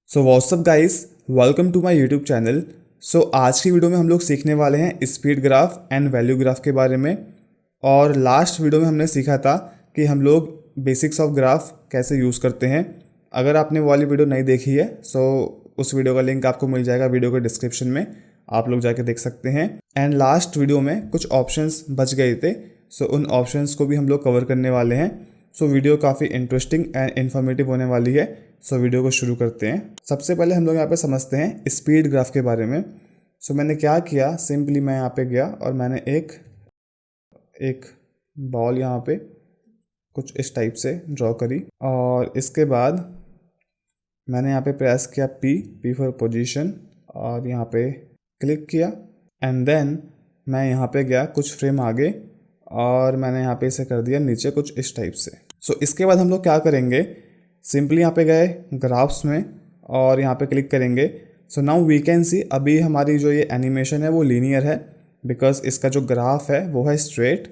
So what's up guys, welcome to my YouTube channel. So आज की video में हम लोग सीखने वाले हैं speed graph and value graph के बारे में। और लास्ट वीडियो में हमने सीखा था कि हम लोग बेसिक्स ऑफ ग्राफ कैसे यूज़ करते हैं। अगर आपने वो वाली वीडियो नहीं देखी है सो उस वीडियो का लिंक आपको मिल जाएगा वीडियो के डिस्क्रिप्शन में, आप लोग जाके देख सकते हैं। एंड लास्ट वीडियो में कुछ ऑप्शंस बच गए थे, सो उन ऑप्शंस को भी हम लोग कवर करने वाले हैं। सो वीडियो काफ़ी इंटरेस्टिंग एंड इन्फॉर्मेटिव होने वाली है। सो वीडियो को शुरू करते हैं। सबसे पहले हम लोग यहाँ पे समझते हैं स्पीड ग्राफ के बारे में। सो मैंने क्या किया, सिंपली मैं यहाँ पे गया और मैंने एक बॉल यहाँ पे कुछ इस टाइप से ड्रॉ करी और इसके बाद मैंने यहाँ पे प्रेस किया पी फॉर पोजीशन और यहाँ पे क्लिक किया एंड देन मैं यहाँ पे गया कुछ फ्रेम आगे और मैंने यहाँ पे इसे कर दिया नीचे कुछ इस टाइप से। सो इसके बाद हम लोग क्या करेंगे, सिंपली यहाँ पे गए ग्राफ्स में और यहाँ पे क्लिक करेंगे। So now we can see अभी हमारी जो ये एनिमेशन है वो लीनियर है बिकॉज इसका जो ग्राफ है वो है स्ट्रेट।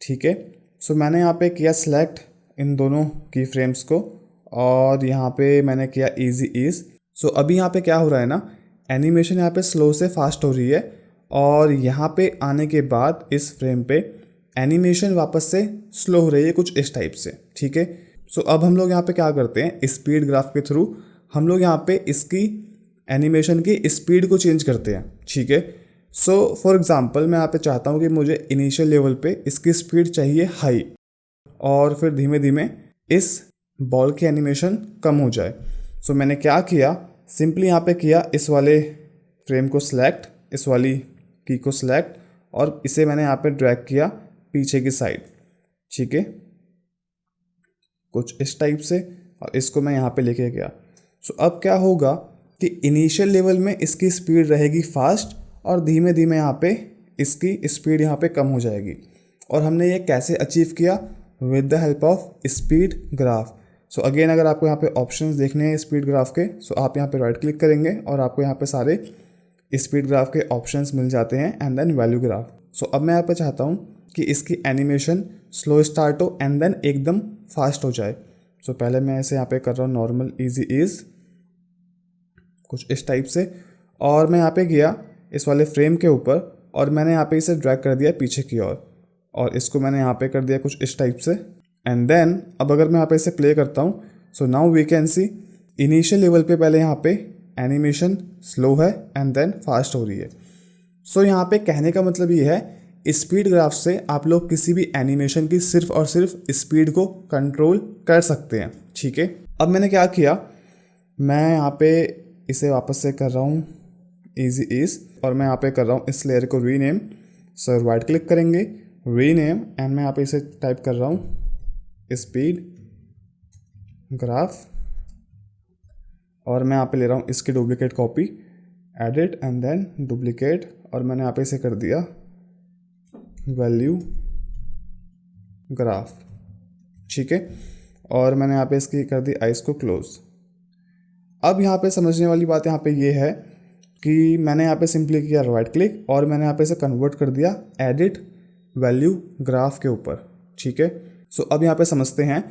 ठीक है, सो मैंने यहाँ पे किया सिलेक्ट इन दोनों की फ्रेम्स को और यहाँ पे मैंने किया इजी ईज। सो अभी यहाँ पे क्या हो रहा है ना, एनिमेशन यहाँ पे स्लो से फास्ट हो रही है और यहाँ पे आने के बाद इस फ्रेम पे एनिमेशन वापस से स्लो हो रही है कुछ इस टाइप से। ठीक है, सो अब हम लोग यहाँ पे क्या करते हैं, स्पीड ग्राफ के थ्रू हम लोग यहाँ पे इसकी एनिमेशन की स्पीड को चेंज करते हैं। ठीक है, सो फॉर एग्जांपल मैं यहाँ पे चाहता हूँ कि मुझे इनिशियल लेवल पे इसकी स्पीड चाहिए हाई और फिर धीमे धीमे इस बॉल की एनिमेशन कम हो जाए। सो मैंने क्या किया, सिंपली यहाँ पे किया इस वाले फ्रेम को सिलेक्ट, इस वाली की को सिलेक्ट और इसे मैंने यहाँ पे ड्रैग किया पीछे की साइड। ठीक है, कुछ इस टाइप से और इसको मैं यहाँ पे लेके गया। सो अब क्या होगा कि इनिशियल लेवल में इसकी स्पीड रहेगी फास्ट और धीमे धीमे यहाँ पे इसकी स्पीड यहाँ पे कम हो जाएगी। और हमने ये कैसे अचीव किया, with the help of speed graph. So again अगर आपको यहाँ पे ऑप्शंस देखने हैं स्पीड ग्राफ के, सो आप यहाँ पे राइट क्लिक करेंगे और आपको यहाँ पे सारे स्पीड ग्राफ के ऑप्शंस मिल जाते हैं एंड देन वैल्यू ग्राफ। सो अब मैं यहाँ पे चाहता हूँ कि इसकी एनिमेशन स्लो स्टार्ट हो एंड देन एकदम फास्ट हो जाए। सो पहले मैं इसे यहाँ पे कर रहा हूँ नॉर्मल इजी ईज कुछ इस टाइप से और मैं यहाँ पे गया इस वाले फ्रेम के ऊपर और मैंने यहाँ पे इसे ड्रैग कर दिया पीछे की ओर और इसको मैंने यहाँ पे कर दिया कुछ इस टाइप से एंड देन अब अगर मैं यहाँ पे इसे प्ले करता हूँ, so now we can see initial level पे पहले यहाँ पे एनिमेशन स्लो है एंड देन फास्ट हो रही है। सो यहाँ पे कहने का मतलब ये है, स्पीड ग्राफ से आप लोग किसी भी एनिमेशन की सिर्फ और सिर्फ स्पीड को कंट्रोल कर सकते हैं। ठीक है, अब मैंने क्या किया, मैं यहाँ पे इसे वापस से कर रहा हूँ इजी ईज और मैं यहाँ पे कर रहा हूँ इस लेयर को रीनेम। सर राइट क्लिक करेंगे, रीनेम एंड मैं यहाँ पे इसे टाइप कर रहा हूँ स्पीड ग्राफ और मैं यहाँ पे ले रहा हूँ इसकी duplicate copy, edit and then duplicate और मैंने यहाँ पे इसे कर दिया वैल्यू ग्राफ। ठीक है, और मैंने यहाँ पे इसकी कर दी आइस को क्लोज। अब यहाँ पे समझने वाली बात यहाँ पे ये है कि मैंने यहाँ पे सिंपली किया राइट क्लिक और मैंने यहाँ पे इसे कन्वर्ट कर दिया एडिट वैल्यू ग्राफ के ऊपर। ठीक है, सो अब यहाँ पे समझते हैं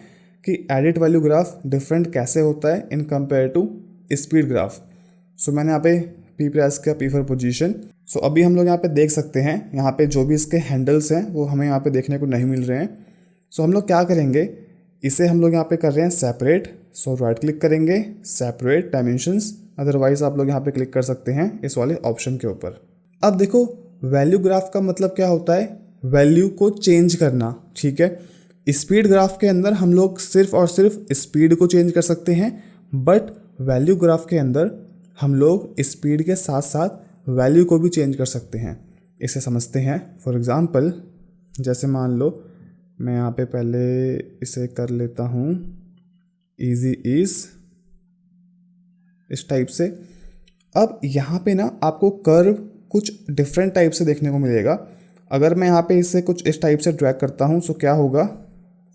कि एडिट वैल्यू ग्राफ डिफरेंट कैसे होता है in compare to speed graph. So मैंने यहाँ पे पी प्रेस किया पी फॉर पोजीशन। सो अभी हम लोग यहाँ पे देख सकते हैं यहाँ पे जो भी इसके हैंडल्स हैं वो हमें यहाँ पे देखने को नहीं मिल रहे हैं। सो हम लोग क्या करेंगे, इसे हम लोग यहाँ पे कर रहे हैं सेपरेट। सो राइट क्लिक करेंगे सेपरेट डायमेंशंस, अदरवाइज आप लोग यहाँ पे क्लिक कर सकते हैं इस वाले ऑप्शन के ऊपर। अब देखो वैल्यू ग्राफ का मतलब क्या होता है, वैल्यू को चेंज करना। ठीक है, स्पीड ग्राफ के अंदर हम लोग सिर्फ और सिर्फ स्पीड को चेंज कर सकते हैं, बट वैल्यू ग्राफ के अंदर हम लोग स्पीड के साथ साथ वैल्यू को भी चेंज कर सकते हैं। इसे समझते हैं। फॉर एग्ज़ाम्पल जैसे मान लो मैं यहाँ पे पहले इसे कर लेता हूँ इजी ईज इस टाइप से। अब यहाँ पे ना आपको कर्व कुछ डिफरेंट टाइप से देखने को मिलेगा। अगर मैं यहाँ पे इसे कुछ इस टाइप से ड्रैग करता हूँ सो क्या होगा,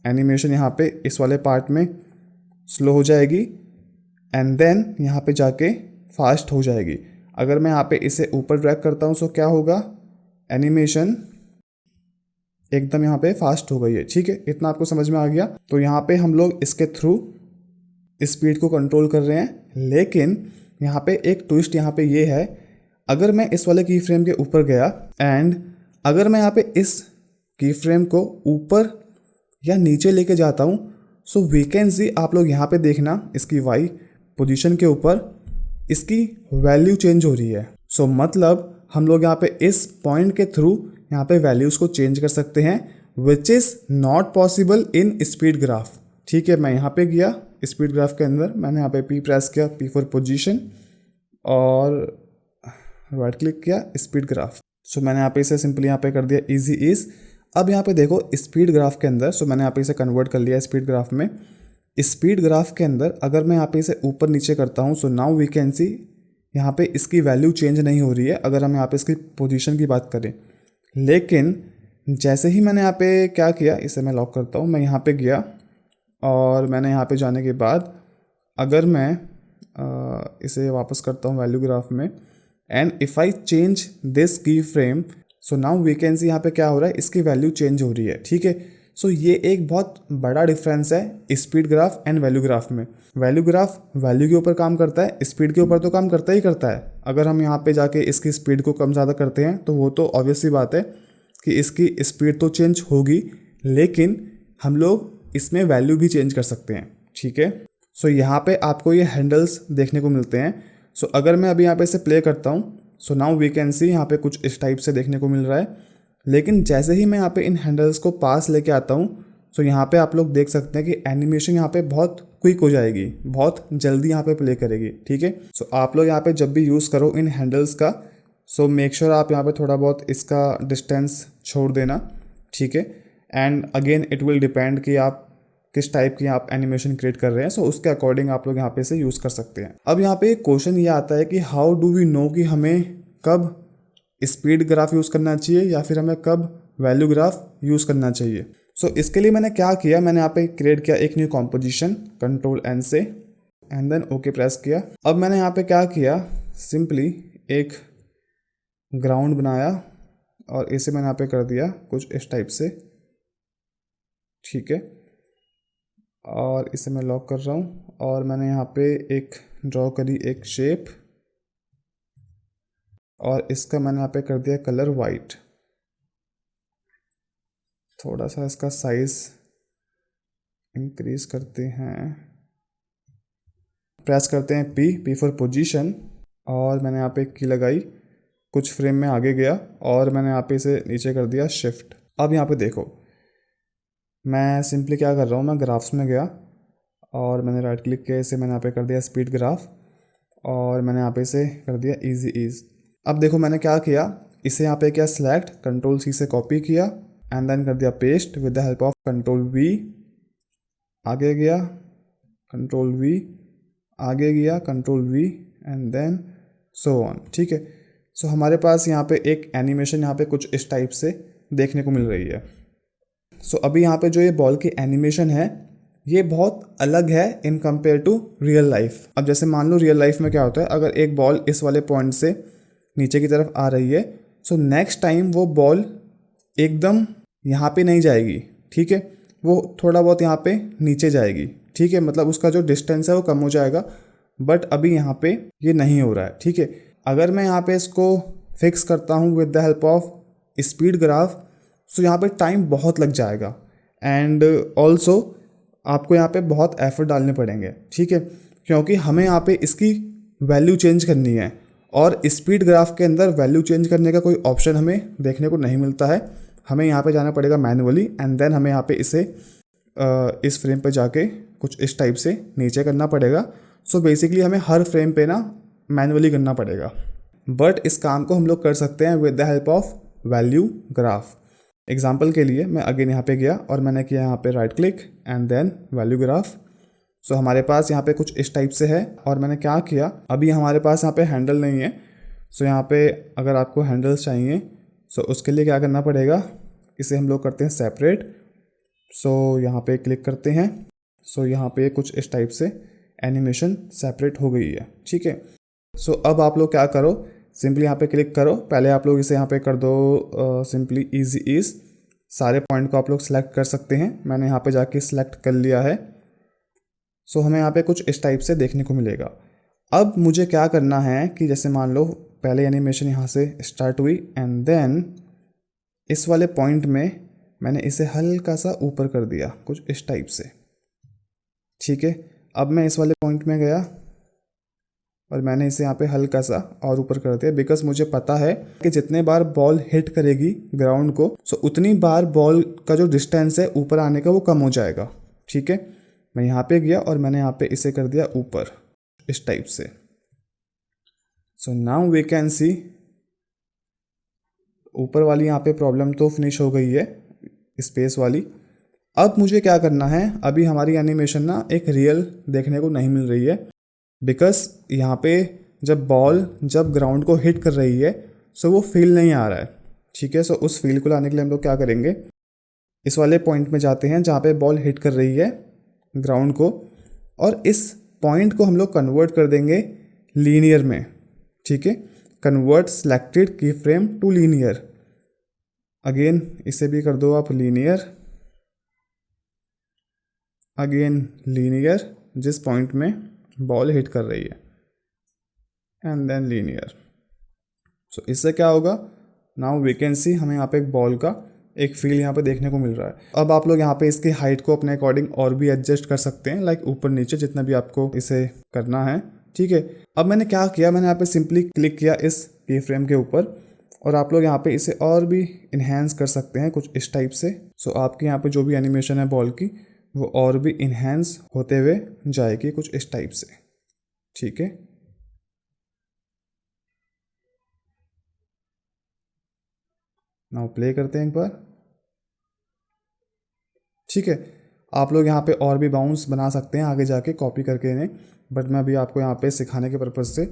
एनिमेशन यहाँ पे इस वाले पार्ट में स्लो हो जाएगी एंड देन यहाँ पे जाके फास्ट हो जाएगी। अगर मैं यहाँ पे इसे ऊपर ड्रैग करता हूँ सो क्या होगा, एनिमेशन एकदम यहाँ पे फास्ट हो गई है। ठीक है, इतना आपको समझ में आ गया। तो यहाँ पे हम लोग इसके थ्रू स्पीड को कंट्रोल कर रहे हैं, लेकिन यहाँ पे एक ट्विस्ट यहाँ पे ये है, अगर मैं इस वाले की फ्रेम के ऊपर गया एंड अगर मैं यहाँ पे इस की फ्रेम को ऊपर या नीचे लेके जाता हूँ, सो वी कैन सी, आप लोग यहाँ पे देखना इसकी वाई पोजीशन के ऊपर इसकी वैल्यू चेंज हो रही है। सो मतलब हम लोग यहाँ पे इस पॉइंट के थ्रू यहाँ पे वैल्यूज़ को चेंज कर सकते हैं, which is not possible in speed graph. ठीक है, मैं यहाँ पे गया स्पीड ग्राफ के अंदर, मैंने यहाँ पे P प्रेस किया, P फॉर पोजीशन, और राइट क्लिक किया स्पीड ग्राफ। सो मैंने यहाँ पे इसे सिंपली यहाँ पे कर दिया इजी इज। अब यहाँ पे देखो स्पीड ग्राफ के अंदर, सो मैंने यहाँ पे इसे कन्वर्ट कर लिया स्पीड ग्राफ में। स्पीड ग्राफ के अंदर अगर मैं यहाँ पे इसे ऊपर नीचे करता हूँ, so now we can see यहाँ पे इसकी वैल्यू चेंज नहीं हो रही है अगर हम यहाँ पे इसकी पोजीशन की बात करें। लेकिन जैसे ही मैंने यहाँ पे क्या किया, इसे मैं लॉक करता हूँ, मैं यहाँ पे गया और मैंने यहाँ पे जाने के बाद अगर मैं इसे वापस करता हूँ वैल्यू ग्राफ में, and if I change this key frame, so now we can see यहाँ पे क्या हो रहा है, इसकी वैल्यू चेंज हो रही है। ठीक है, सो ये एक बहुत बड़ा डिफरेंस है speed graph and value graph में। वैल्यू ग्राफ वैल्यू के ऊपर काम करता है, स्पीड के ऊपर तो काम करता ही करता है। अगर हम यहाँ पे जाके इसकी स्पीड को कम ज़्यादा करते हैं तो वो तो ऑब्वियस सी बात है कि इसकी स्पीड तो चेंज होगी, लेकिन हम लोग इसमें वैल्यू भी चेंज कर सकते हैं। ठीक है, सो यहाँ पे आपको ये हैंडल्स देखने को मिलते हैं। सो अगर मैं अभी यहाँ पे इसे प्ले करता हूँ, so now we can see यहाँ पे कुछ इस टाइप से देखने को मिल रहा है। लेकिन जैसे ही मैं यहाँ पे इन हैंडल्स को पास लेके आता हूँ, सो यहाँ पे आप लोग देख सकते हैं कि एनिमेशन यहाँ पे बहुत क्विक हो जाएगी, बहुत जल्दी यहाँ पे प्ले करेगी। ठीक है, सो आप लोग यहाँ पे जब भी यूज़ करो इन हैंडल्स का, सो मेक श्योर आप यहाँ पे थोड़ा बहुत इसका डिस्टेंस छोड़ देना। ठीक है, and again it will depend कि आप किस टाइप की आप एनिमेशन क्रिएट कर रहे हैं, सो उसके अकॉर्डिंग आप लोग यहाँ पे से यूज़ कर सकते हैं। अब यहाँ पे क्वेश्चन ये आता है कि हाउ डू वी नो कि हमें कब स्पीड ग्राफ यूज़ करना चाहिए या फिर हमें कब वैल्यू ग्राफ यूज़ करना चाहिए। सो इसके लिए मैंने क्या किया, मैंने यहाँ पे क्रिएट किया एक न्यू कॉम्पोजिशन कंट्रोल एन से, एंड देन ओके प्रेस किया। अब मैंने यहाँ पे क्या किया, सिंपली एक ग्राउंड बनाया और इसे मैंने यहाँ पे कर दिया कुछ इस टाइप से। ठीक है, और इसे मैं लॉक कर रहा हूँ और मैंने यहाँ पे एक ड्रॉ करी एक शेप, और इसका मैंने यहाँ पे कर दिया कलर वाइट। थोड़ा सा इसका साइज इंक्रीज करते हैं, प्रेस करते हैं पी फॉर पोजीशन, और मैंने यहाँ पे एक की लगाई, कुछ फ्रेम में आगे गया और मैंने यहाँ पे इसे नीचे कर दिया शिफ्ट। अब यहाँ पे देखो मैं सिंपली क्या कर रहा हूँ, मैं ग्राफ्स में गया और मैंने राइट क्लिक किया, इसे मैंने यहाँ पे कर दिया स्पीड ग्राफ, और मैंने यहाँ पे इसे कर दिया इजी ईज। अब देखो मैंने क्या किया, इसे यहाँ पे किया सेलेक्ट, कंट्रोल सी से कॉपी किया एंड देन कर दिया paste with the help of control V, आगे गया कंट्रोल वी, आगे गया control V, and then so on. ठीक है, सो हमारे पास यहाँ पे एक एनिमेशन यहाँ पे कुछ इस टाइप से देखने को मिल रही है। सो अभी यहाँ पे जो ये बॉल की एनिमेशन है ये बहुत अलग है in compare to real life. अब जैसे मान लो रियल लाइफ में क्या होता है, अगर एक बॉल इस वाले पॉइंट से नीचे की तरफ आ रही है, सो नेक्स्ट टाइम वो बॉल एकदम यहाँ पे नहीं जाएगी। ठीक है, वो थोड़ा बहुत यहाँ पे नीचे जाएगी। ठीक है, मतलब उसका जो डिस्टेंस है वो कम हो जाएगा, बट अभी यहाँ पे ये नहीं हो रहा है। ठीक है, अगर मैं यहाँ पे इसको फिक्स करता हूँ with the help of speed graph, so यहाँ पे टाइम बहुत लग जाएगा एंड ऑल्सो आपको यहाँ पे बहुत एफर्ट डालने पड़ेंगे। ठीक है, क्योंकि हमें यहाँ पे इसकी वैल्यू चेंज करनी है, और स्पीड ग्राफ के अंदर वैल्यू चेंज करने का कोई ऑप्शन हमें देखने को नहीं मिलता है। हमें यहाँ पे जाना पड़ेगा मैनुअली, एंड देन हमें यहाँ पे इसे इस फ्रेम पे जाके कुछ इस टाइप से नीचे करना पड़ेगा। सो बेसिकली हमें हर फ्रेम पे ना मैनुअली करना पड़ेगा, बट इस काम को हम लोग कर सकते हैं with the help of value graph. Example के लिए मैं अगेन यहाँ पे गया और मैंने किया यहाँ पे right click and then value graph. So हमारे पास यहाँ पे कुछ इस टाइप से है, और मैंने क्या किया, अभी हमारे पास यहाँ पे हैंडल नहीं है। सो यहाँ पे अगर आपको हैंडल्स चाहिए, सो उसके लिए क्या करना पड़ेगा, इसे हम लोग करते हैं सेपरेट। सो यहाँ पे क्लिक करते हैं, सो यहाँ पे कुछ इस टाइप से एनिमेशन सेपरेट हो गई है। ठीक है, सो अब आप लोग क्या करो, सिंपली यहाँ पे क्लिक करो, पहले आप लोग इसे यहाँ पे कर दो सिंपली इजी ईज। सारे पॉइंट को आप लोग सेलेक्ट कर सकते हैं, मैंने यहाँ पे जाके सिलेक्ट कर लिया है। सो हमें यहाँ पे कुछ इस टाइप से देखने को मिलेगा। अब मुझे क्या करना है कि जैसे मान लो पहले एनिमेशन यहाँ से स्टार्ट हुई एंड देन इस वाले पॉइंट में मैंने इसे हल्का सा ऊपर कर दिया कुछ इस टाइप से। ठीक है, अब मैं इस वाले पॉइंट में गया और मैंने इसे यहाँ पे हल्का सा और ऊपर कर दिया, बिकॉज मुझे पता है कि जितने बार बॉल हिट करेगी ग्राउंड को सो उतनी बार बॉल का जो डिस्टेंस है ऊपर आने का वो कम हो जाएगा। ठीक है, मैं यहाँ पे गया और मैंने यहाँ पे इसे कर दिया ऊपर इस टाइप से। So now we can see ऊपर वाली यहाँ पे प्रॉब्लम तो फिनिश हो गई है, स्पेस वाली। अब मुझे क्या करना है, अभी हमारी एनिमेशन ना एक रियल देखने को नहीं मिल रही है, बिकॉज यहाँ पे जब ग्राउंड को हिट कर रही है सो वो फील नहीं आ रहा है। ठीक है, सो उस फील को लाने के लिए हम लोग क्या करेंगे, इस वाले पॉइंट में जाते हैं जहाँ पे बॉल हिट कर रही है ग्राउंड को, और इस पॉइंट को हम लोग कन्वर्ट कर देंगे लीनियर में। ठीक है, कन्वर्ट सेलेक्टेड की फ्रेम टू लीनियर। अगेन इसे भी कर दो आप लीनियर, अगेन लीनियर जिस पॉइंट में बॉल हिट कर रही है, एंड देन लीनियर। सो इससे क्या होगा, नाउ वी कैन सी हमें यहाँ पे एक बॉल का एक फील यहाँ पे देखने को मिल रहा है। अब आप लोग यहाँ पे इसकी हाइट को अपने अकॉर्डिंग और भी एडजस्ट कर सकते हैं, लाइक ऊपर नीचे जितना भी आपको इसे करना है। ठीक है, अब मैंने क्या किया, मैंने यहाँ पे सिंपली क्लिक किया इस की फ्रेम के ऊपर, और आप लोग यहाँ पे इसे और भी इन्हेंस कर सकते हैं कुछ इस टाइप से। सो आपके यहाँ पे जो भी एनिमेशन है बॉल की वो और भी इन्हेंस होते हुए जाएगी कुछ इस टाइप से। ठीक है, नाउ प्ले करते हैं एक बार। ठीक है, आप लोग यहाँ पे और भी बाउंस बना सकते हैं आगे जाके कॉपी करके इन्हें, बट मैं अभी आपको यहाँ पे सिखाने के पर्पज़ से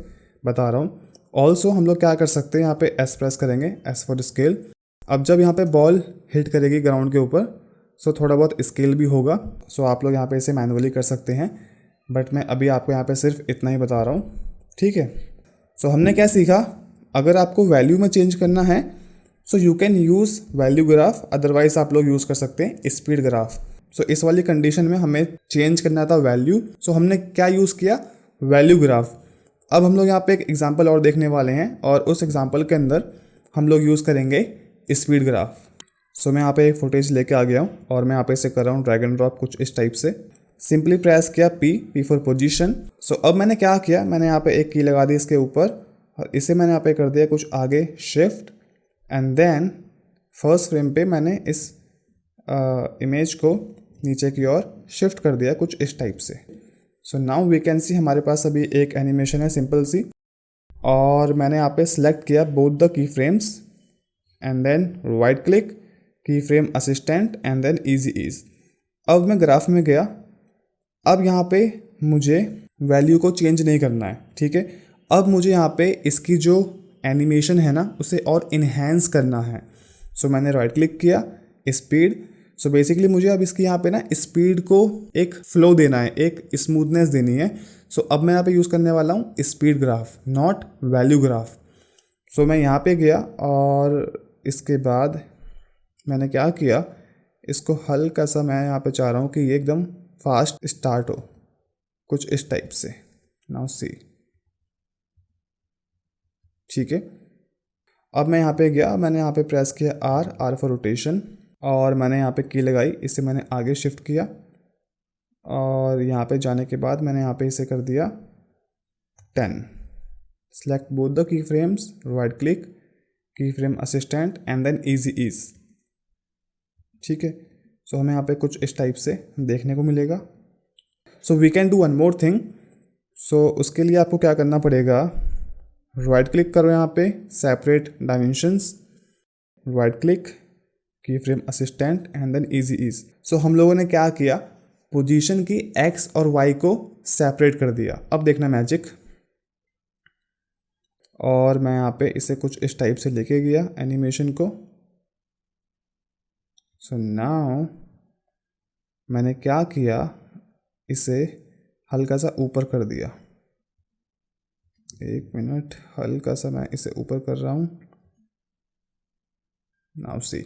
बता रहा हूँ। ऑल्सो हम लोग क्या कर सकते हैं, यहाँ पे एस प्रेस करेंगे, एस फॉर स्केल। अब जब यहाँ पे बॉल हिट करेगी ग्राउंड के ऊपर सो थोड़ा बहुत स्केल भी होगा। सो आप लोग यहाँ पे इसे मैनुअली कर सकते हैं, बट मैं अभी आपको यहाँ पे सिर्फ इतना ही बता रहा हूँ। ठीक है, सो हमने क्या सीखा, अगर आपको वैल्यू में चेंज करना है so you can use value graph, otherwise आप लोग यूज़ कर सकते हैं स्पीड ग्राफ। सो इस वाली कंडीशन में हमें चेंज करना था वैल्यू, सो हमने क्या यूज़ किया, वैल्यू ग्राफ। अब हम लोग यहाँ पे एक एग्जांपल और देखने वाले हैं, और उस एग्जांपल के अंदर हम लोग यूज़ करेंगे स्पीड ग्राफ। सो मैं यहाँ पे एक फुटेज लेके आ गया हूँ और मैं यहाँ पे इसे कर रहा हूँ ड्रैग एंड ड्रॉप कुछ इस टाइप से। सिंपली प्रेस किया पी फॉर पोजीशन। सो अब मैंने क्या किया, मैंने यहाँ पे एक की लगा दी इसके ऊपर, और इसे मैंने यहाँ पे कर दिया कुछ आगे shift, and then first frame पे मैंने इस इमेज को नीचे की ओर शिफ्ट कर दिया कुछ इस टाइप से। So now we can see हमारे पास अभी एक एनिमेशन है सिंपल सी, और मैंने यहाँ पे सिलेक्ट किया both the key frames and then right click, key frame assistant and then easy ease. अब मैं ग्राफ में गया, अब यहाँ पे मुझे वैल्यू को चेंज नहीं करना है। ठीक है, अब मुझे यहाँ पे इसकी जो एनिमेशन है ना उसे और इन्हेंस करना है। सो मैंने राइट क्लिक किया, स्पीड। सो बेसिकली मुझे अब इसकी यहाँ पे ना स्पीड को एक फ्लो देना है, एक स्मूथनेस देनी है। सो अब मैं यहाँ पे यूज़ करने वाला हूँ speed graph, not value graph. So मैं यहाँ पे गया और इसके बाद मैंने क्या किया, इसको हल्का सा मैं यहाँ पे चाह रहा हूँ कि ये एकदम फास्ट स्टार्ट हो कुछ इस टाइप से। नाउ सी, ठीक है, अब मैं यहाँ पे गया, मैंने यहाँ पे प्रेस किया आर फॉर रोटेशन, और मैंने यहाँ पे की लगाई, इसे मैंने आगे शिफ्ट किया, और यहाँ पे जाने के बाद मैंने यहाँ पे इसे कर दिया 10। Select both the key frames, right click, key frame assistant and then easy ease. ठीक है, सो हमें यहाँ पे कुछ इस टाइप से देखने को मिलेगा। So we can do one more thing. So उसके लिए आपको क्या करना पड़ेगा, राइट क्लिक करो यहाँ पे separate dimensions, right click, key frame assistant and then easy ease. So हम लोगों ने क्या किया, पोजीशन की एक्स और वाई को सेपरेट कर दिया। अब देखना मैजिक, और मैं यहाँ पे इसे कुछ इस टाइप से लेके गया एनिमेशन को। सो नाउ मैंने क्या किया, इसे हल्का सा ऊपर कर दिया। एक मिनट, हल्का सा मैं इसे ऊपर कर रहा हूँ। नाउ सी,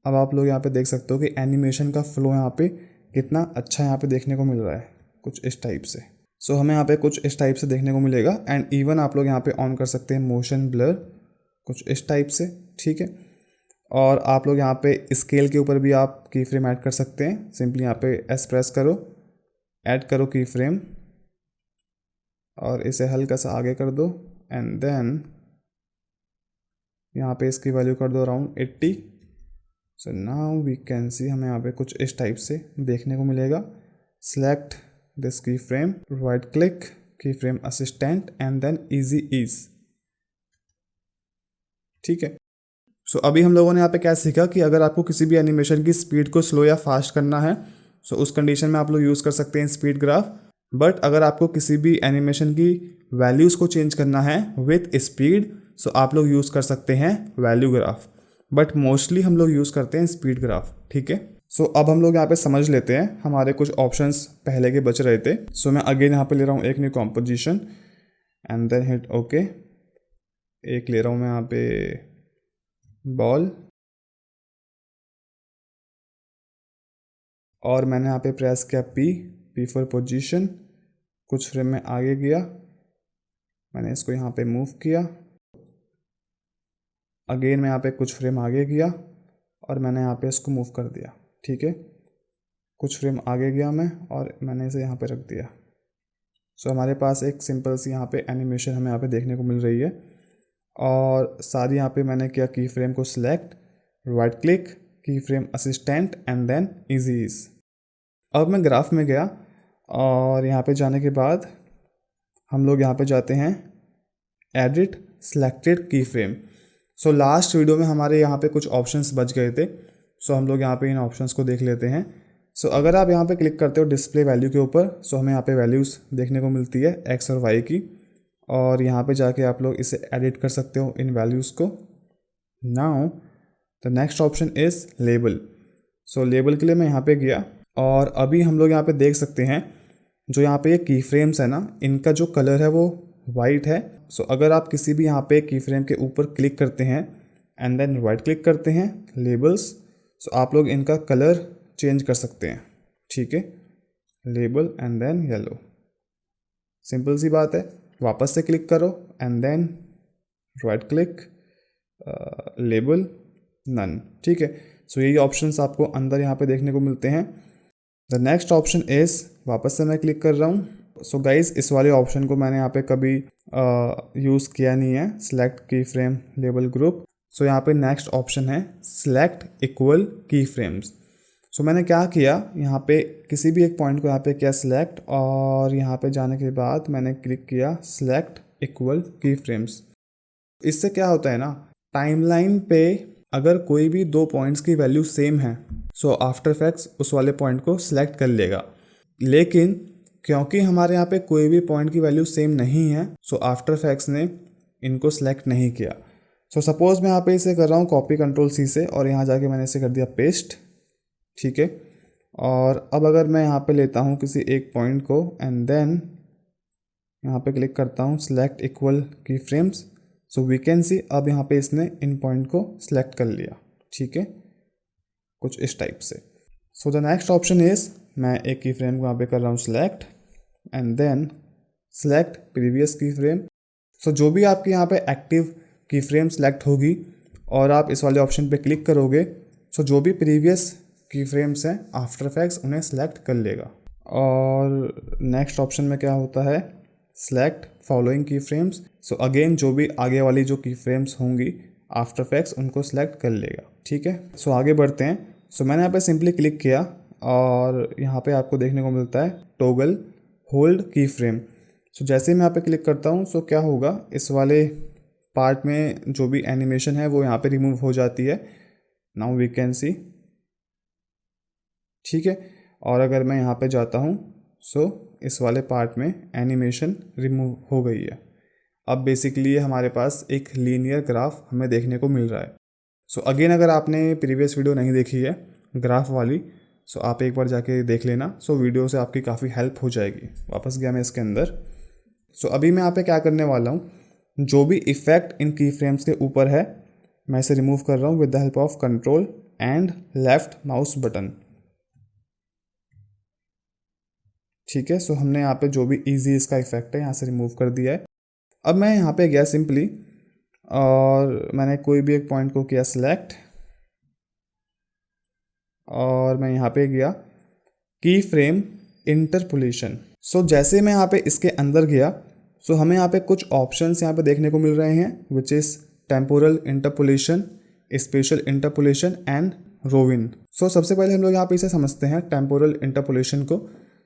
अब आप लोग यहाँ पे देख सकते हो कि एनिमेशन का फ्लो यहाँ पे कितना अच्छा यहाँ पे देखने को मिल रहा है कुछ इस टाइप से। सो हमें यहाँ पे कुछ इस टाइप से देखने को मिलेगा। एंड इवन आप लोग यहाँ पे ऑन कर सकते हैं मोशन ब्लर, कुछ इस टाइप से, ठीक है। और आप लोग यहाँ पे स्केल के ऊपर भी आप की फ्रेम ऐड कर सकते हैं। सिंपली यहाँ पे एस प्रेस करो, ऐड करो की फ्रेम और इसे हल्का सा आगे कर दो। एंड देन यहाँ पे इसकी वैल्यू कर दो around 80। So now we can see हमें यहाँ पे कुछ इस टाइप से देखने को मिलेगा। Select this key frame, right click, key frame assistant and then easy ease, ठीक है। सो अभी हम लोगों ने यहाँ पे क्या सीखा कि अगर आपको किसी भी एनिमेशन की स्पीड को स्लो या फास्ट करना है, सो उस कंडीशन में आप लोग यूज़ कर सकते हैं स्पीड ग्राफ। बट अगर आपको किसी भी एनिमेशन की वैल्यूज़ को चेंज करना है विथ स्पीड, सो आप लोग यूज़ कर सकते हैं वैल्यू ग्राफ। बट मोस्टली हम लोग यूज़ करते हैं स्पीड ग्राफ, ठीक है। सो अब हम लोग यहाँ पे समझ लेते हैं, हमारे कुछ ऑप्शंस पहले के बच रहे थे। सो मैं अगेन यहाँ पे ले रहा हूँ एक new composition and then hit okay. एक ले रहा हूँ मैं यहाँ पे बॉल और मैंने यहाँ पे प्रेस किया पी फॉर पोजीशन, कुछ फ्रेम में आगे गया, मैंने इसको यहाँ पे मूव किया। अगेन मैं यहाँ पे कुछ फ्रेम आगे गया और मैंने यहाँ पे इसको मूव कर दिया, ठीक है। कुछ फ्रेम आगे गया मैं और मैंने इसे यहाँ पे रख दिया। सो हमारे पास एक सिंपल सी यहाँ पे एनिमेशन हमें यहाँ पे देखने को मिल रही है। और सारी यहाँ पे मैंने किया की फ्रेम को select, right click, key frame assistant and then easy ease. अब मैं ग्राफ में गया और यहाँ पे जाने के बाद हम लोग यहाँ पे जाते हैं एडिट सिलेक्टेड की फ्रेम। सो लास्ट वीडियो में हमारे यहाँ पे कुछ ऑप्शंस बच गए थे। सो हम लोग यहाँ पे इन ऑप्शंस को देख लेते हैं। सो अगर आप यहाँ पे क्लिक करते हो डिस्प्ले वैल्यू के ऊपर, सो हमें यहाँ पे वैल्यूज़ देखने को मिलती है एक्स और वाई की। और यहाँ पे जाके आप लोग इसे एडिट कर सकते हो इन वैल्यूज़ को। Now the next option is label. So label के लिए मैं यहाँ पे गया और अभी हम लोग यहाँ पे देख सकते हैं जो यहाँ पे ये की फ्रेम्स है ना, इनका जो कलर है वो वाइट है। सो अगर आप किसी भी यहाँ पे की फ्रेम के ऊपर क्लिक करते हैं एंड देन राइट क्लिक करते हैं लेबल्स, सो आप लोग इनका कलर चेंज कर सकते हैं, ठीक है। Label and then yellow, simple सी बात है। वापस से क्लिक करो and then right click, label none, ठीक है। सो यही ऑप्शंस आपको अंदर यहाँ पे देखने को मिलते हैं। द नेक्स्ट ऑप्शन इज़, वापस से मैं क्लिक कर रहा हूँ। सो गाइज इस वाले ऑप्शन को मैंने यहाँ पे कभी यूज़ किया नहीं है, सिलेक्ट की फ्रेम लेबल ग्रुप। सो यहाँ पे नेक्स्ट ऑप्शन है सिलेक्ट इक्वल की फ्रेम्स। सो मैंने क्या किया, यहाँ पे किसी भी एक पॉइंट को यहाँ पे किया सिलेक्ट और यहाँ पे जाने के बाद मैंने क्लिक किया सिलेक्ट इक्वल की फ्रेम्स। इससे क्या होता है ना, टाइमलाइन पे अगर कोई भी दो पॉइंट्स की वैल्यू सेम है, सो आफ्टर इफेक्ट्स उस वाले पॉइंट को सिलेक्ट कर लेगा। लेकिन क्योंकि हमारे यहाँ पे कोई भी पॉइंट की वैल्यू सेम नहीं है, सो आफ्टर इफेक्ट्स ने इनको सिलेक्ट नहीं किया। सो सपोज मैं यहाँ पे इसे कर रहा हूँ कॉपी कंट्रोल सी से और यहाँ जाके मैंने इसे कर दिया पेस्ट, ठीक है। और अब अगर मैं यहाँ पे लेता हूँ किसी एक पॉइंट को एंड देन यहाँ पे क्लिक करता हूँ select equal key frames, so we can see अब यहाँ पे इसने इन पॉइंट को सिलेक्ट कर लिया, ठीक है, कुछ इस टाइप से। So the next option is, मैं एक की फ्रेम को यहाँ पे कर रहा हूँ select and then select previous key frame. So जो भी आपके यहाँ पे एक्टिव की फ्रेम सिलेक्ट होगी और आप इस वाले ऑप्शन पे क्लिक करोगे, सो जो भी प्रीवियस की फ्रेम्स हैं आफ्टर इफेक्ट्स उन्हें सेलेक्ट कर लेगा। और नेक्स्ट ऑप्शन में क्या होता है, सेलेक्ट फॉलोइंग की फ्रेम्स। सो अगेन जो भी आगे वाली जो की फ्रेम्स होंगी आफ्टर इफेक्ट्स उनको सेलेक्ट कर लेगा, ठीक है। सो आगे बढ़ते हैं। सो मैंने यहाँ पे सिंपली क्लिक किया और यहाँ पे आपको देखने को मिलता है टॉगल होल्ड की फ्रेम। सो जैसे ही मैं यहाँ पे क्लिक करता हूँ, सो क्या होगा, इस वाले पार्ट में जो भी एनिमेशन है वो यहाँ पे रिमूव हो जाती है। नाउ वी कैन सी, ठीक है। और अगर मैं यहाँ पे जाता हूँ, सो इस वाले पार्ट में एनिमेशन रिमूव हो गई है। अब बेसिकली ये हमारे पास एक लीनियर ग्राफ हमें देखने को मिल रहा है। सो अगेन अगर आपने प्रीवियस वीडियो नहीं देखी है ग्राफ वाली, सो आप एक बार जाके देख लेना। सो वीडियो से आपकी काफ़ी हेल्प हो जाएगी। वापस गया मैं इसके अंदर। सो अभी मैं यहाँ पे क्या करने वाला हूँ, जो भी इफ़ेक्ट इन की फ्रेम्स के ऊपर है मैं इसे रिमूव कर रहा हूँ with the help of control and left mouse button. ठीक है। सो हमने यहाँ पे जो भी इजी इसका इफेक्ट है यहाँ से रिमूव कर दिया है। अब मैं यहाँ पे गया सिंपली और मैंने कोई भी एक पॉइंट को किया सिलेक्ट और मैं यहाँ पे गया की फ्रेम इंटरपोलेशन। सो जैसे मैं यहाँ पे इसके अंदर गया सो हमें यहाँ पे कुछ ऑप्शंस यहाँ पे देखने को मिल रहे हैं which is temporal interpolation, spatial interpolation and roving. So सबसे पहले हम लोग यहाँ पे इसे समझते हैं टेम्पोरल इंटरपोलेशन को।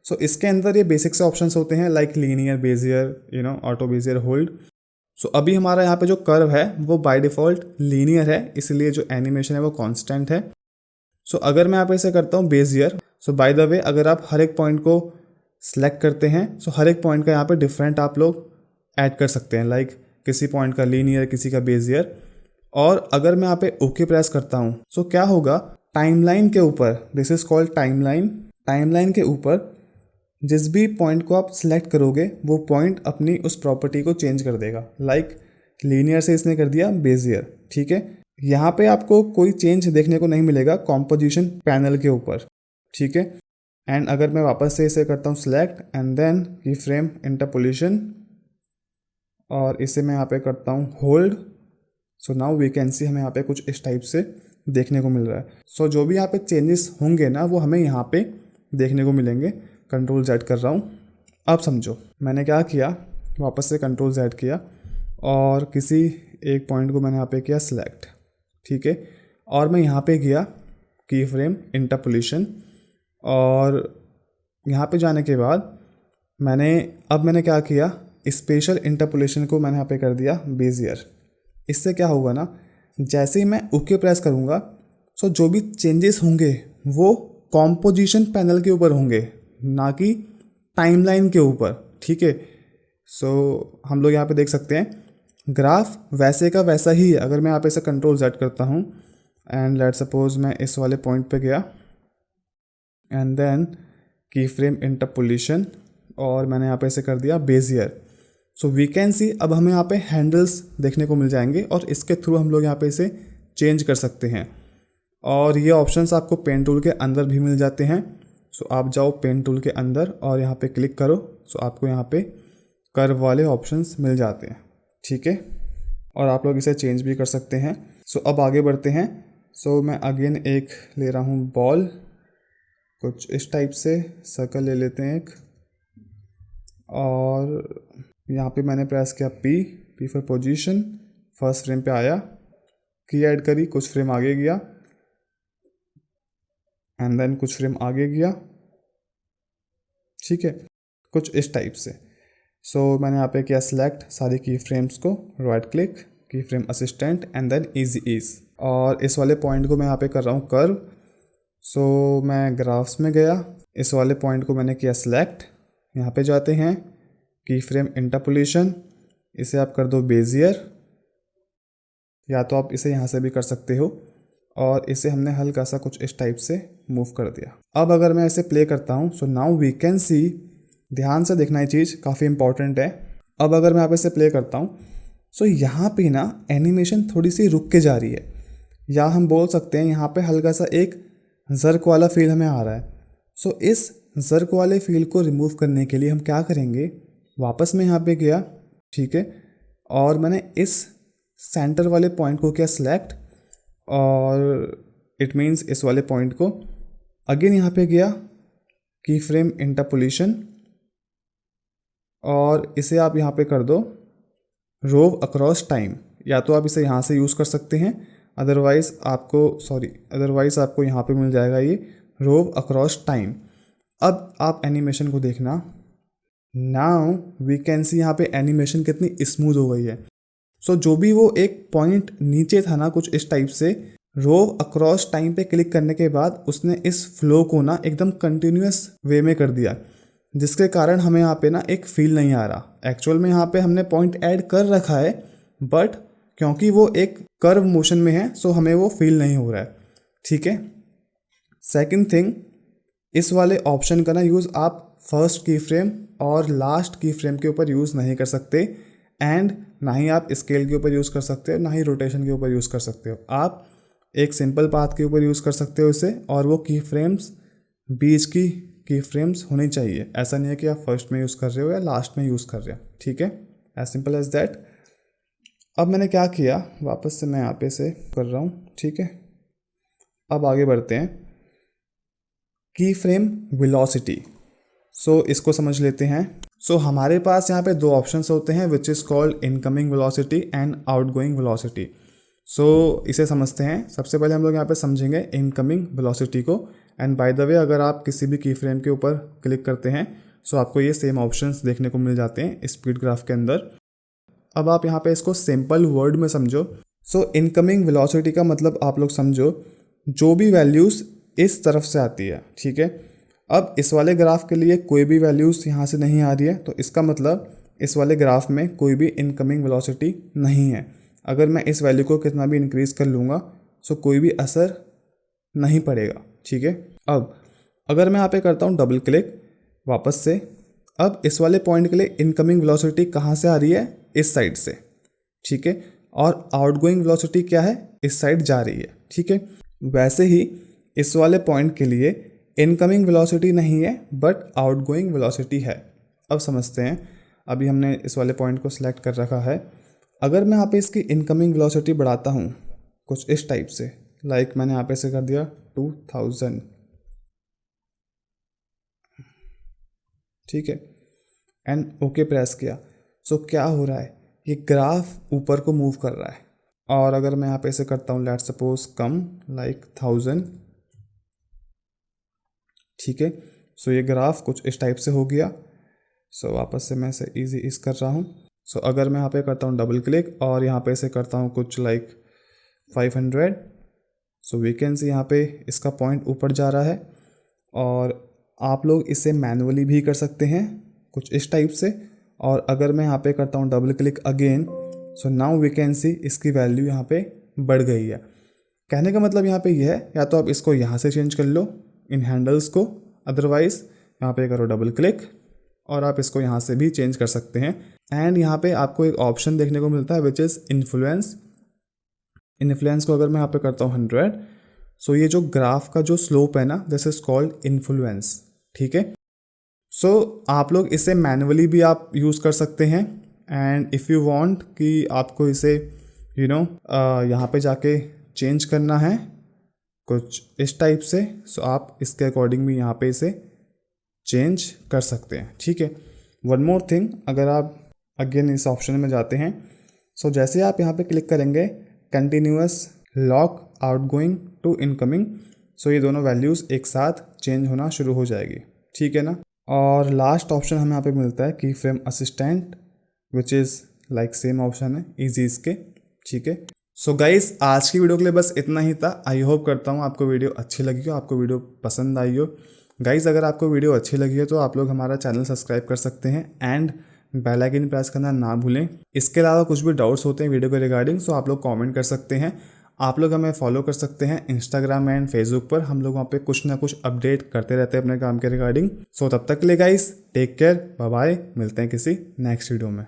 सो इसके अंदर ये बेसिक से ऑप्शंस होते हैं like linear, bezier, auto bezier, hold. So अभी हमारा यहाँ पे जो कर्व है वो बाय डिफ़ॉल्ट लीनियर है, इसलिए जो एनिमेशन है वो कांस्टेंट है। सो अगर मैं यहाँ पे इसे करता हूँ Bezier, so by the way अगर आप हर एक पॉइंट को सिलेक्ट करते हैं सो हर एक पॉइंट का यहाँ पे डिफरेंट आप लोग ऐड कर सकते हैं, लाइक किसी पॉइंट का लीनियर, किसी का बेजियर। और अगर मैं यहाँ पे ओके प्रेस करता हूँ सो क्या होगा, टाइमलाइन के ऊपर, this is called timeline, timeline के ऊपर जिस भी पॉइंट को आप सिलेक्ट करोगे वो पॉइंट अपनी उस प्रॉपर्टी को चेंज कर देगा। लाइक लीनियर से इसने कर दिया बेजियर, ठीक है। यहाँ पे आपको कोई चेंज देखने को नहीं मिलेगा कॉम्पोजिशन पैनल के ऊपर, ठीक है। एंड अगर मैं वापस से इसे करता हूँ select and then key frame interpolation और इसे मैं यहाँ पे करता हूँ hold, so now we can see हमें यहाँ पे कुछ इस टाइप से देखने को मिल रहा है। सो जो भी यहाँ पे चेंजेस होंगे ना वो हमें यहाँ पे देखने को मिलेंगे। कंट्रोल Z कर रहा हूँ। अब समझो मैंने क्या किया, वापस से कंट्रोल Z किया और किसी एक पॉइंट को मैंने यहाँ पे किया सिलेक्ट, ठीक है। और मैं यहाँ पे गया की फ्रेम इंटरपोलेशन और यहाँ पे जाने के बाद मैंने क्या किया, स्पेशल इंटरपोलेशन को मैंने यहाँ पे कर दिया बेजियर। इससे क्या होगा ना, जैसे ही मैं ओके प्रेस करूँगा सो जो भी चेंजेस होंगे वो कॉम्पोजिशन पैनल के ऊपर होंगे, ना कि टाइमलाइन के ऊपर, ठीक है। सो हम लोग यहाँ पे देख सकते हैं ग्राफ वैसे का वैसा ही है। अगर मैं यहाँ पे से कंट्रोल Z करता हूँ एंड लेट सपोज मैं इस वाले पॉइंट पे गया and then key frame interpolation और मैंने यहाँ पे इसे कर दिया bezier. So we can see अब हमें यहाँ पे हैंडल्स देखने को मिल जाएंगे और इसके थ्रू हम लोग यहाँ पे इसे चेंज कर सकते हैं। और ये ऑप्शंस आपको पेन टूल के अंदर भी मिल जाते हैं। सो आप जाओ पेन टूल के अंदर और यहाँ पे क्लिक करो, सो आपको यहाँ पे कर्व वाले ऑप्शंस मिल जाते हैं, ठीक है। और आप लोग इसे चेंज भी कर सकते हैं। सो अब आगे बढ़ते हैं। सो मैं अगेन एक ले रहा हूँ बॉल, कुछ इस टाइप से सर्कल ले लेते हैं एक, और यहाँ पे मैंने प्रेस किया P for position, first frame पे आया, की ऐड करी, कुछ फ्रेम आगे गया एंड देन कुछ फ्रेम आगे गया, ठीक है, कुछ इस टाइप से। सो मैंने यहाँ पे किया सिलेक्ट सारी की फ्रेम्स को, right click, key frame assistant and then easy ease. और इस वाले पॉइंट को मैं यहाँ पे कर रहा हूँ कर्व। सो मैं ग्राफ्स में गया, इस वाले पॉइंट को मैंने किया सिलेक्ट, यहाँ पे जाते हैं की फ्रेम इंटरपोलेशन, इसे आप कर दो बेजियर, या तो आप इसे यहाँ से भी कर सकते हो। और इसे हमने हल्का सा कुछ इस टाइप से मूव कर दिया। अब अगर मैं इसे प्ले करता हूँ so now we can see, ध्यान से देखना ये चीज़ काफ़ी इंपॉर्टेंट है। अब अगर मैं यहाँ पे इसे प्ले करता हूँ सो यहाँ पे ना एनिमेशन थोड़ी सी रुक के जा रही है, या हम बोल सकते हैं यहाँ पे हल्का सा एक जर्क वाला फील हमें आ रहा है। सो इस जर्क वाले फील को रिमूव करने के लिए हम क्या करेंगे, वापस मैं यहाँ पे गया, ठीक है, और मैंने इस सेंटर वाले पॉइंट को किया सिलेक्ट और इट मीन्स इस वाले पॉइंट को अगेन यहाँ पे गया की फ्रेम इंटरपोलेशन और इसे आप यहाँ पे कर दो रोव अक्रॉस टाइम, या तो आप इसे यहाँ से यूज़ कर सकते हैं, अदरवाइज़ आपको यहाँ पे मिल जाएगा ये रोव अक्रॉस टाइम। अब आप एनिमेशन को देखना, नाउ वी कैन सी यहाँ पे एनिमेशन कितनी स्मूथ हो गई है। सो जो भी वो एक पॉइंट नीचे था ना कुछ इस टाइप से, रोव अक्रॉस टाइम पे क्लिक करने के बाद उसने इस फ्लो को ना एकदम कंटिन्यूस वे में कर दिया, जिसके कारण हमें यहाँ पे ना एक फील नहीं आ रहा। एक्चुअल में यहाँ पे हमने पॉइंट ऐड कर रखा है बट क्योंकि वो एक कर्व मोशन में है सो हमें वो फील नहीं हो रहा है, ठीक है। सेकंड थिंग, इस वाले ऑप्शन का ना यूज़ आप फर्स्ट की फ्रेम और लास्ट की फ्रेम के ऊपर यूज़ नहीं कर सकते, एंड ना ही आप स्केल के ऊपर यूज़ कर सकते हो, ना ही रोटेशन के ऊपर यूज़ कर सकते हो। आप एक सिंपल पाथ के ऊपर यूज़ कर सकते हो इसे, और वो की फ्रेम्स बीच की की फ्रेम्स होनी चाहिए। ऐसा नहीं है कि आप फर्स्ट में यूज़ कर रहे हो या लास्ट में यूज़ कर रहे हो, ठीक है, एज सिंपल एज दैट। अब मैंने क्या किया, वापस से मैं यहाँ पे से कर रहा हूँ, ठीक है। अब आगे बढ़ते हैं, की फ्रेम वेलोसिटी। सो इसको समझ लेते हैं। सो हमारे पास यहाँ पे दो ऑप्शंस होते हैं, which is called incoming velocity and outgoing velocity. So इसे समझते हैं। सबसे पहले हम लोग यहाँ पे समझेंगे इनकमिंग वेलोसिटी को। एंड बाय द वे, अगर आप किसी भी की फ्रेम के ऊपर क्लिक करते हैं सो आपको ये सेम ऑप्शंस देखने को मिल जाते हैं स्पीड ग्राफ के अंदर। अब आप यहाँ पे इसको सिंपल वर्ड में समझो। सो इनकमिंग वेलोसिटी का मतलब आप लोग समझो, जो भी वैल्यूज़ इस तरफ से आती है, ठीक है। अब इस वाले ग्राफ के लिए कोई भी वैल्यूज़ यहाँ से नहीं आ रही है, तो इसका मतलब इस वाले ग्राफ में कोई भी इनकमिंग वेलोसिटी नहीं है। अगर मैं इस वैल्यू को कितना भी इंक्रीज़ कर लूँगा सो कोई भी असर नहीं पड़ेगा, ठीक है। अब अगर मैं यहाँ पे करता हूँ डबल क्लिक वापस से, अब इस वाले पॉइंट के लिए इनकमिंग वेलोसिटी कहाँ से आ रही है, इस साइड से, ठीक है। और आउटगोइंग वेलोसिटी क्या है, इस साइड जा रही है, ठीक है। वैसे ही इस वाले पॉइंट के लिए इनकमिंग वेलोसिटी नहीं है बट आउटगोइंग वेलोसिटी है। अब समझते हैं, अभी हमने इस वाले पॉइंट को सिलेक्ट कर रखा है। अगर मैं यहाँ पे इसकी इनकमिंग वेलोसिटी बढ़ाता हूँ कुछ इस टाइप से, लाइक मैंने यहाँ पे से कर दिया 2000, ठीक है, एंड ओके प्रेस किया। सो क्या हो रहा है, ये ग्राफ ऊपर को मूव कर रहा है। और अगर मैं यहाँ पे से करता हूँ लेट्स सपोज कम लाइक 1000, ठीक है। सो ये ग्राफ कुछ इस टाइप से हो गया। सो वापस से मैं इसे ईजी इस कर रहा हूँ। सो अगर मैं यहाँ पे करता हूँ डबल क्लिक और यहाँ पे से करता हूँ कुछ like 500, so we can see यहाँ पे इसका पॉइंट ऊपर जा रहा है। और आप लोग इसे मैनुअली भी कर सकते हैं कुछ इस टाइप से। और अगर मैं यहाँ पे करता हूँ double click again, so now we can see इसकी वैल्यू यहाँ पे बढ़ गई है। कहने का मतलब यहाँ पे ये है, या तो आप इसको यहाँ से चेंज कर लो इन हैंडल्स को, अदरवाइज यहाँ पे करो डबल क्लिक और आप इसको यहाँ से भी चेंज कर सकते हैं। एंड यहाँ पे आपको एक ऑप्शन देखने को मिलता है विच इज़ इन्फ्लुएंस। इन्फ्लुएंस को अगर मैं यहाँ पे करता हूँ 100, सो ये जो ग्राफ का जो स्लोप है ना, दिस इज कॉल्ड इन्फ्लुएंस, ठीक है। सो आप लोग इसे मैनुअली भी आप यूज़ कर सकते हैं। एंड इफ़ यू वांट कि आपको इसे यहाँ पे जाके चेंज करना है कुछ इस टाइप से, सो आप इसके अकॉर्डिंग भी यहाँ पे इसे चेंज कर सकते हैं, ठीक है। वन मोर थिंग, अगर आप अगेन इस ऑप्शन में जाते हैं, सो जैसे आप यहाँ पे क्लिक करेंगे continuous lock outgoing to incoming, so ये दोनों वैल्यूज़ एक साथ चेंज होना शुरू हो जाएगी, ठीक है ना। और लास्ट ऑप्शन हमें यहाँ पे मिलता है की frame assistant, which is like same option है इजी इसके, ठीक है। सो गाइस, आज की वीडियो के लिए बस इतना ही था। आई होप करता हूँ आपको वीडियो अच्छी लगी हो, आपको वीडियो पसंद आई हो। गाइस, अगर आपको वीडियो अच्छी लगी है तो आप लोग हमारा चैनल सब्सक्राइब कर सकते हैं एंड बेल आइकन प्रेस करना ना भूलें। इसके अलावा कुछ भी डाउट्स होते हैं वीडियो के रिगार्डिंग, सो आप लोग कमेंट कर सकते हैं। आप लोग हमें फॉलो कर सकते हैं इंस्टाग्राम एंड फेसबुक पर। हम लोग वहाँ पे कुछ ना कुछ अपडेट करते रहते हैं अपने काम के रिगार्डिंग। सो तब तक के लिए guys, take care, bye bye, मिलते हैं किसी नेक्स्ट वीडियो में।